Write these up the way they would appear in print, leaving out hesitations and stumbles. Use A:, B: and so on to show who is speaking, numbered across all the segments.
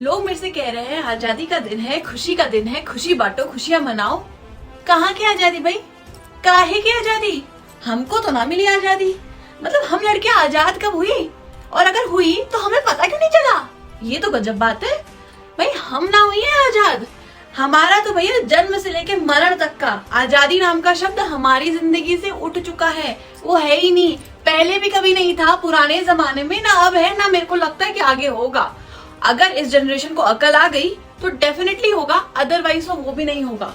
A: लोग मेरे से कह रहे हैं आजादी का दिन है, खुशी का दिन है, खुशी बांटो, खुशियां मनाओ। कहाँ की आजादी भाई? काहे की आजादी? हमको तो ना मिली आजादी। मतलब हम लड़कियां आजाद कब हुई? और अगर हुई तो हमें पता क्यों नहीं चला? ये तो गजब बात है भाई। हम ना हुई है आजाद। हमारा तो भैया जन्म से लेके मरण तक का आजादी नाम का शब्द हमारी जिंदगी से उठ चुका है। वो है ही नहीं, पहले भी कभी नहीं था, पुराने जमाने में ना अब है, ना मेरे को लगता है कि आगे होगा। अगर इस जनरेशन को अकल आ गई तो डेफिनेटली होगा, अदरवाइज तो वो भी नहीं होगा।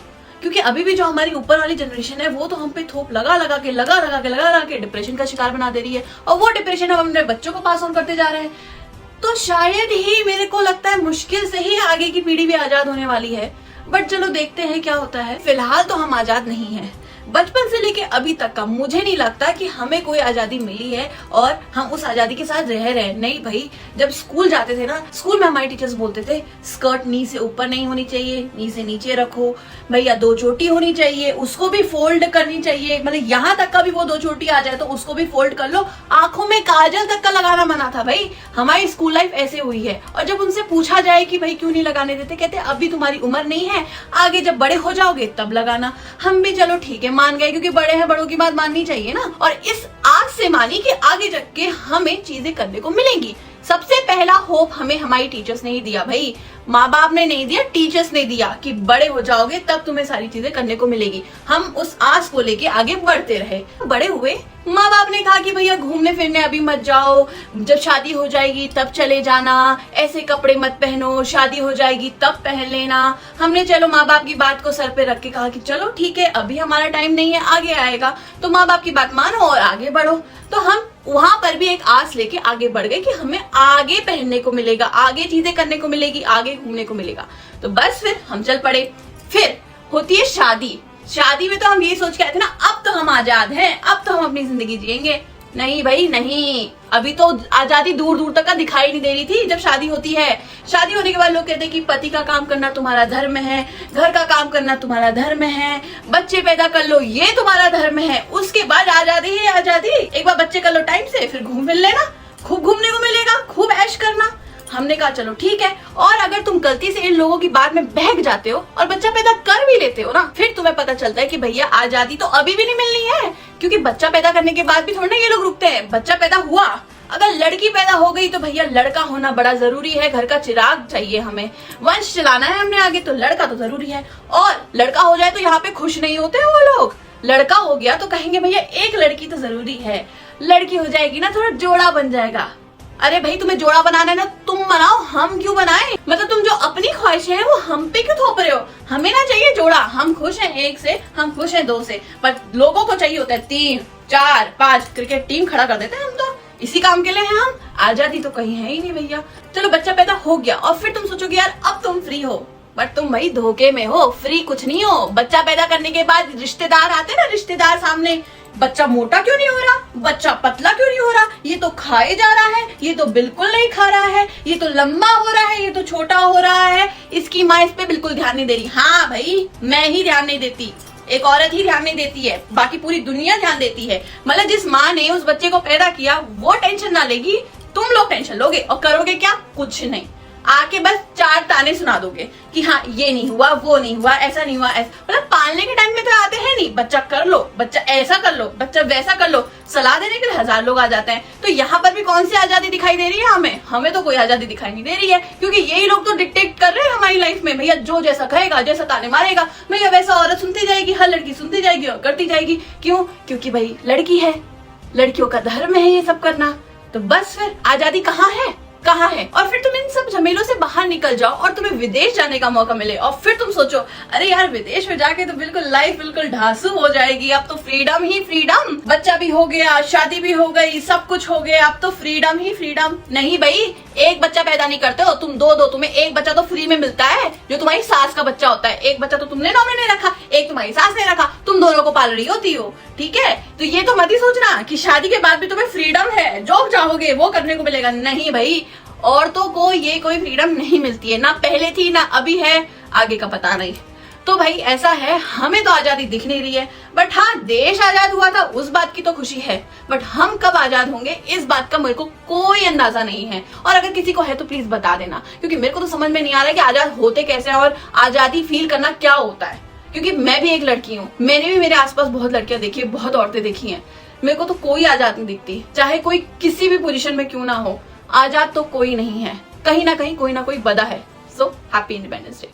A: क्योंकि अभी भी जो हमारी ऊपर वाली जनरेशन है वो तो हम पे थोप लगा लगा के डिप्रेशन का शिकार बना दे रही है, और वो डिप्रेशन हम अपने बच्चों को पास ऑन करते जा रहे हैं। तो शायद ही मेरे को लगता है मुश्किल से ही आगे की पीढ़ी भी आजाद होने वाली है। बट चलो देखते हैं क्या होता है। फिलहाल तो हम आजाद नहीं हैं। बचपन से लेके अभी तक का मुझे नहीं लगता कि हमें कोई आजादी मिली है और हम उस आजादी के साथ रह रहे हैं। नहीं भाई, जब स्कूल जाते थे ना, स्कूल में हमारे टीचर्स बोलते थे स्कर्ट नी से ऊपर नहीं होनी चाहिए, नी से नीचे रखो भैया, 2 चोटी होनी चाहिए, उसको भी फोल्ड करनी चाहिए। मतलब यहाँ तक का भी वो 2 चोटी आ जाए तो उसको भी फोल्ड कर लो। आंखों में काजल तक का लगाना मना था भाई। हमारी स्कूल लाइफ ऐसे हुई है। और जब उनसे पूछा जाए कि भाई क्यों नहीं लगाने देते, कहते अभी तुम्हारी उम्र नहीं है, आगे जब बड़े हो जाओगे तब लगाना। हम भी चलो ठीक है मान गए, क्योंकि बड़े हैं, बड़ों की बात माननी चाहिए ना। और इस आज से मानी कि आगे चल के हमें चीजें करने को मिलेंगी। सबसे पहला होप हमें हमारी टीचर्स ने ही दिया भाई, माँ बाप ने नहीं दिया, टीचर्स ने दिया कि बड़े हो जाओगे तब तुम्हें सारी चीजें करने को मिलेगी। हम उस आस को लेके आगे बढ़ते रहे, बड़े हुए। माँ बाप ने कहा कि भैया घूमने फिरने अभी मत जाओ, जब शादी हो जाएगी तब चले जाना, ऐसे कपड़े मत पहनो, शादी हो जाएगी तब पहन लेना। हमने चलो माँ बाप की बात को सर पे रख के कहा कि चलो ठीक है, अभी हमारा टाइम नहीं है, आगे आएगा, तो माँ बाप की बात मानो और आगे बढ़ो। तो हम वहां पर भी एक आस लेके आगे बढ़ गए कि हमें आगे पहनने को मिलेगा, आगे चीजें करने को मिलेगी, आगे घूमने को मिलेगा। तो बस फिर हम चल पड़े। फिर होती है शादी। शादी में तो हम ये सोच के आए थे ना, अब तो हम आजाद हैं, अब तो हम अपनी जिंदगी जिएंगे। नहीं भाई नहीं, अभी तो आजादी दूर दूर तक का दिखाई नहीं दे रही थी। जब शादी होती है, शादी होने के बाद लोग कहते हैं कि पति का काम करना तुम्हारा धर्म है, घर का काम करना तुम्हारा धर्म है, बच्चे पैदा कर लो ये तुम्हारा धर्म है। उसके बाद आजादी है आजादी। एक बार बच्चे कर लो टाइम से, फिर घूम फिर लेना, खूब घूमने को मिलेगा, खूब ऐश करना। हमने कहा चलो ठीक है। और अगर तुम गलती से इन लोगों की बात में बहक जाते हो और बच्चा पैदा कर भी लेते हो ना, फिर तुम्हें पता चलता है कि भैया आजादी तो अभी भी नहीं मिलनी है। क्योंकि बच्चा पैदा करने के बाद भी थोड़ा ना ये लोग रुकते हैं। बच्चा पैदा हुआ, अगर लड़की पैदा हो गई तो भैया लड़का होना बड़ा जरूरी है। घर का चिराग चाहिए, हमें वंश चलाना है हमने आगे, तो लड़का तो जरूरी है। और लड़का हो जाए तो यहाँ पे खुश नहीं होते हैं वो लोग। लड़का हो गया तो कहेंगे भैया एक लड़की तो जरूरी है, लड़की हो जाएगी ना थोड़ा जोड़ा बन जाएगा। अरे भाई तुम्हें जोड़ा बनाना है ना, तुम बनाओ, हम क्यों बनाए? मतलब तुम जो अपनी ख्वाहिशें हैं वो हम पे क्यों थोप रहे हो? हमें ना चाहिए जोड़ा, हम खुश हैं 1 से, हम खुश हैं 2 से, पर लोगों को चाहिए होता है 3, 4, 5। क्रिकेट टीम खड़ा कर देते हैं हम तो, इसी काम के लिए हैं हम। आजादी तो कहीं है ही नहीं भैया। चलो बच्चा पैदा हो गया और फिर तुम सोचोगे यार अब तुम फ्री हो, बट तुम भाई धोखे में हो, फ्री कुछ नहीं हो। बच्चा पैदा करने के बाद रिश्तेदार आते ना, रिश्तेदार सामने, बच्चा मोटा क्यों नहीं हो रहा, बच्चा पतला क्यों नहीं हो रहा, ये तो खाए जा रहा है, ये तो बिल्कुल नहीं खा रहा है, ये तो लंबा हो रहा है, ये तो छोटा हो रहा है, इसकी माँ इस पे बिल्कुल ध्यान नहीं दे रही। हाँ भाई मैं ही ध्यान नहीं देती, एक औरत ही ध्यान नहीं देती है, बाकी पूरी दुनिया ध्यान देती है। मतलब जिस माँ ने उस बच्चे को पैदा किया वो टेंशन ना लेगी, तुम लोग टेंशन लोगे और करोगे क्या? कुछ नहीं, आके बस 4 ताने सुना दोगे कि हाँ ये नहीं हुआ, वो नहीं हुआ, ऐसा नहीं हुआ, ऐसा। मतलब पालने के टाइम में तो आते हैं नहीं, बच्चा कर लो, बच्चा ऐसा कर लो, बच्चा वैसा कर लो, सलाह देने के लिए 1000 लोग आ जाते हैं। तो यहाँ पर भी कौन सी आजादी दिखाई दे रही है हमें? हमें तो कोई आजादी दिखाई नहीं दे रही है, क्योंकि यही लोग तो डिक्टेट कर रहे हैं हमारी लाइफ में। भैया जो जैसा कहेगा, जैसा ताने मारेगा, भैया वैसा औरत सुनती जाएगी, हर लड़की सुनती जाएगी और करती जाएगी। क्यों? क्योंकि भाई लड़की है, लड़कियों का धर्म है ये सब करना। तो बस फिर आजादी कहाँ है, कहाँ है? और फिर तुम इन सब झमेलों से बाहर निकल जाओ और तुम्हें विदेश जाने का मौका मिले, और फिर तुम सोचो अरे यार विदेश में जाके तो बिल्कुल लाइफ बिल्कुल ढांसू हो जाएगी, अब तो फ्रीडम ही फ्रीडम, बच्चा भी हो गया, शादी भी हो गई, सब कुछ हो गया, अब तो फ्रीडम ही फ्रीडम। नहीं भाई, एक बच्चा पैदा नहीं करते हो तुम, 2 तुम्हें एक बच्चा तो फ्री में मिलता है, जो तुम्हारी सास का बच्चा होता है। एक बच्चा तो तुमने नौकरी नहीं रखा, एक तुम्हारी सास ने रखा, तुम दोनों को पाल रही होती हो, ठीक है? तो ये तो मत ही सोचना कि शादी के बाद भी तुम्हें फ्रीडम है, जो चाहोगे वो करने को मिलेगा। नहीं भाई, औरतों को ये कोई फ्रीडम नहीं मिलती है, ना पहले थी ना अभी है, आगे का पता नहीं। तो भाई ऐसा है, हमें तो आजादी दिख नहीं रही है, बट हाँ देश आजाद हुआ था उस बात की तो खुशी है, बट हम कब आजाद होंगे इस बात का मेरे को कोई अंदाजा नहीं है। और अगर किसी को है तो प्लीज बता देना, क्योंकि मेरे को तो समझ में नहीं आ रहा है कि आजाद होते कैसे हैं और आजादी फील करना क्या होता है। क्योंकि मैं भी एक लड़की हूँ, मैंने भी मेरे आसपास बहुत लड़कियां देखी है, बहुत औरतें देखी हैं, मेरे को तो कोई आजाद नहीं दिखती, चाहे कोई किसी भी पोजीशन में क्यों ना हो, आजाद तो कोई नहीं है, कहीं ना कहीं कोई ना कोई बदा है। So happy independence day.